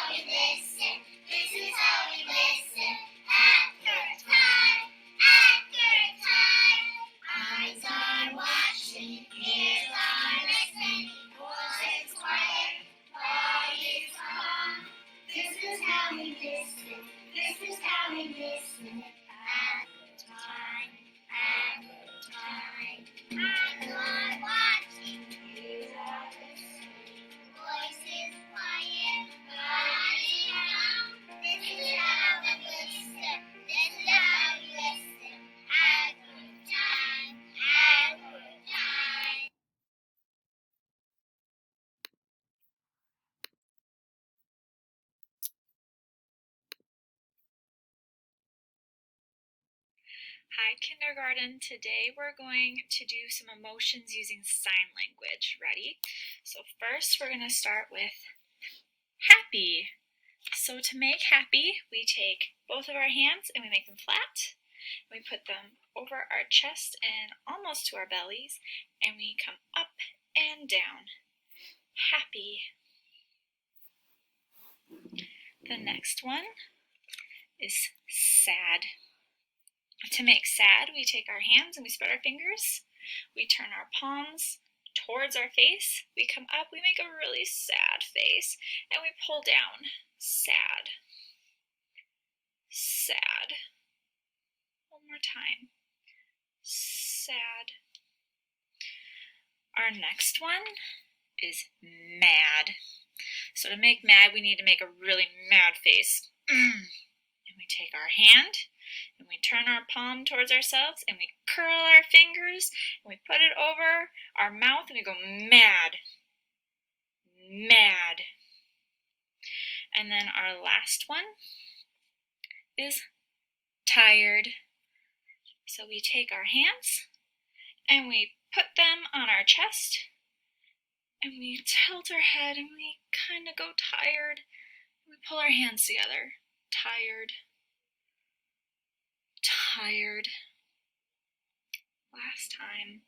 we listen. This is how we listen. After time, after time. Eyes are watching, ears are listening. Voices quiet, bodies calm. This is how we listen. This is how we listen. After time, after time. Eyes are watching, ears are listening. Voices quiet, bodies calm. This is how we listen. This is how we listen. After time, after time. Hi, kindergarten. Today we're going to do some emotions using sign language. Ready? So first we're going to start with happy. So to make happy, we take both of our hands and we make them flat. We put them over our chest and almost to our bellies, and we come up and down. Happy. The next one is sad. To make sad, we take our hands and we spread our fingers. We turn our palms towards our face. We come up, we make a really sad face, and we pull down. Sad. Sad. One more time. Sad. Our next one is mad. So to make mad, we need to make a really mad face. And we take our hand and we turn our palm towards ourselves and we curl our fingers and we put it over our mouth and we go mad. Mad. And then our last one is tired. So we take our hands and we put them on our chest and we tilt our head and we kind of go tired. We pull our hands together. Tired. Tired. Last time.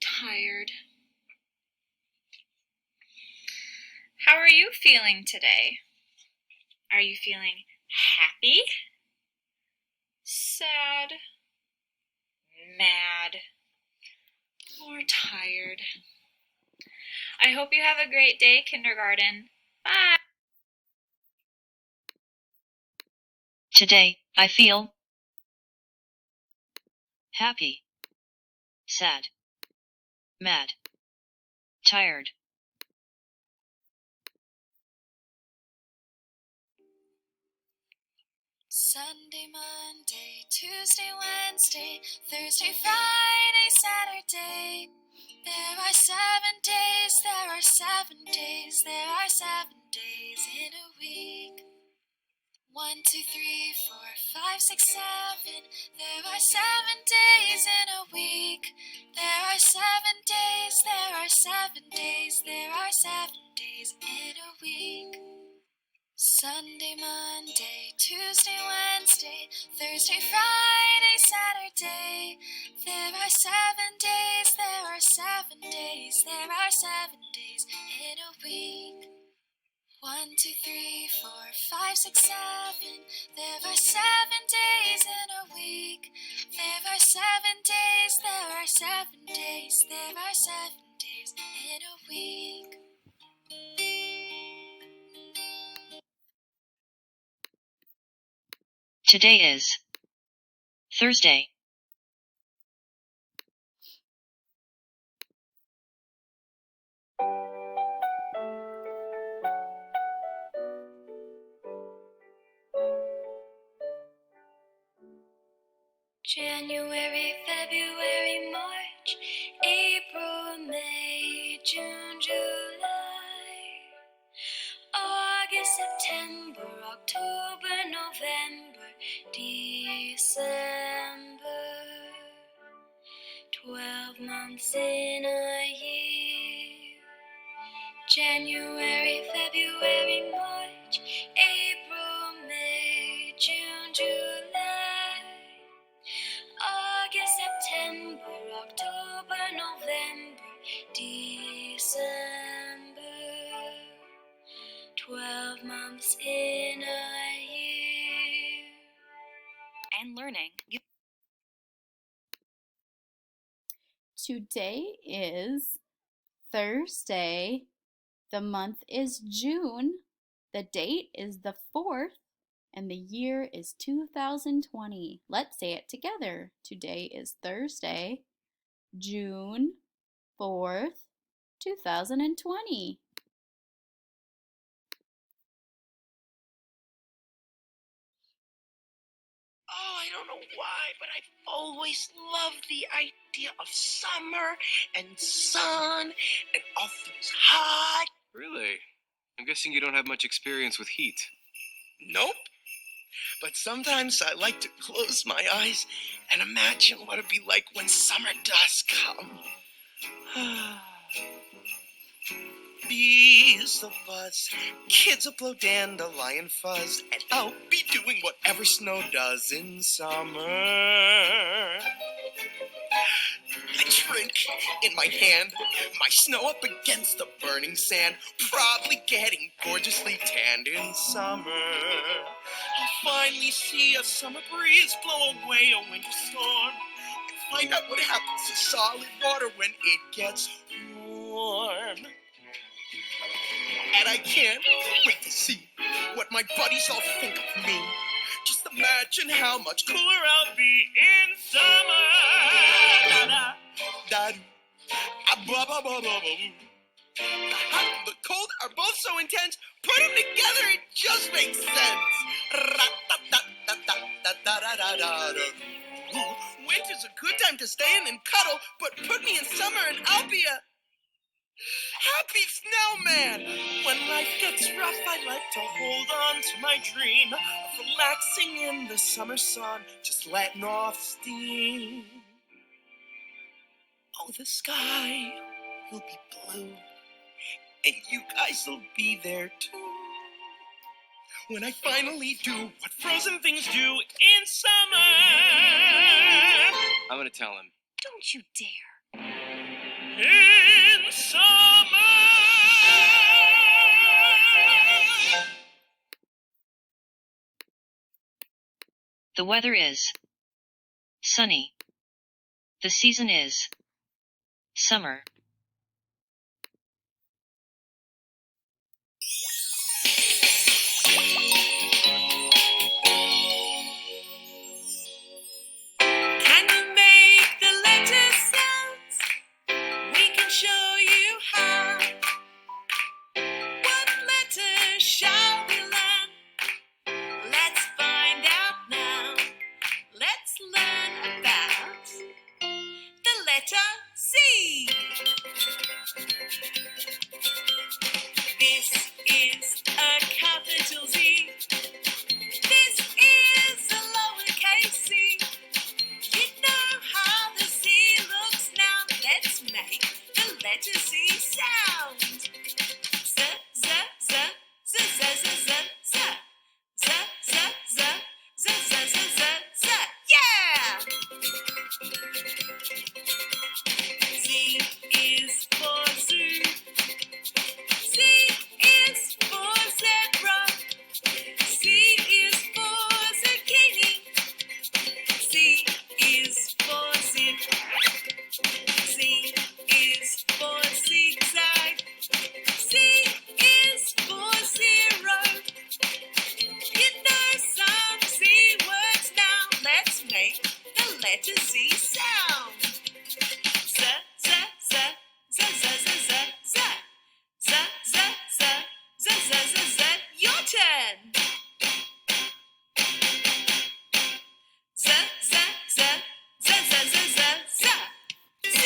Tired. How are you feeling today? Are you feeling happy? Sad? Mad? Or tired? I hope you have a great day, kindergarten. Bye! Today, I feel happy, sad, mad, tired. Sunday, Monday, Tuesday, Wednesday, Thursday, Friday, Saturday. There are 7 days, there are 7 days, there are 7 days in a week. 1, 2, 3, 4, 5, 6, 7. There are 7 days in a week. There are 7 days, there are 7 days, there are 7 days in a week. Sunday, Monday, Tuesday, Wednesday, Thursday, Friday, Saturday. There are 7 days, there are 7 days, there are 7 days in a week. 1, 2, 3, 4, 5, 6, 7. There are 7 days in a week. There are 7 days, there are 7 days, there are 7 days in a week. Today is Thursday. January, February, March, April, May, June, July, August, September, October, November, December. 12 months in a year. January, February, March, April, May, June, July, August, September, October, November, December. 12 months in a year. And learning. Today is Thursday. The month is June. The date is the 4th. And the year is 2020. Let's say it together. Today is Thursday, June 4th, 2020. Oh, I don't know why, but I've always loved the idea of summer and sun and all things hot. Really? I'm guessing you don't have much experience with heat. Nope. But sometimes I like to close my eyes and imagine what it'd be like when summer does come. Bees will buzz, kids will blow dandelion fuzz, and I'll be doing whatever snow does in summer. A drink in my hand, my snow up against the burning sand, probably getting gorgeously tanned in summer. I'll finally see a summer breeze blow away a winter storm, and find out what happens to solid water when it gets warm. And I can't wait to see what my buddies all think of me. Just imagine how much cooler I'll be in summer. Da da da, ba ba ba ba ba. The hot and the cold are both so intense. Put them together, it just makes sense. Winter's a good time to stay in and cuddle, but put me in summer and I'll be a happy snowman. When life gets rough, I like to hold on to my dream of relaxing in the summer sun, just letting off steam. Oh, the sky will be blue, and you guys will be there too. When I finally do what frozen things do in summer. I'm gonna tell him. Don't you dare. In summer. The weather is sunny. The season is summer. Can you make the letter sounds? We can show you how. What letter shall we learn? Let's find out now. Let's learn about the letter Z. This is a capital Z. This is a lowercase c. You know how the Z looks now. Let's make the letter Z sound. Z, z, z, z, z, z, z, z. Z, z, z, z, z, z, z, z. Yeah! Z is for zoo. Z is for zebra. Z is for zucchini. Z is for zip. Z is for zigzag. Z is for zero. You know some Z words now. Let's make the letter Z sound. Z, z, z, z, z, z, z, z. Z, z, z, z, z, z, z. Your turn. Z, z, z, z, z, z, z, z. Z.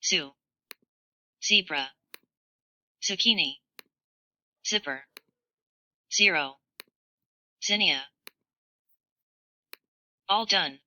Zoo, zebra, zucchini, zipper, zero, zinnia. All done.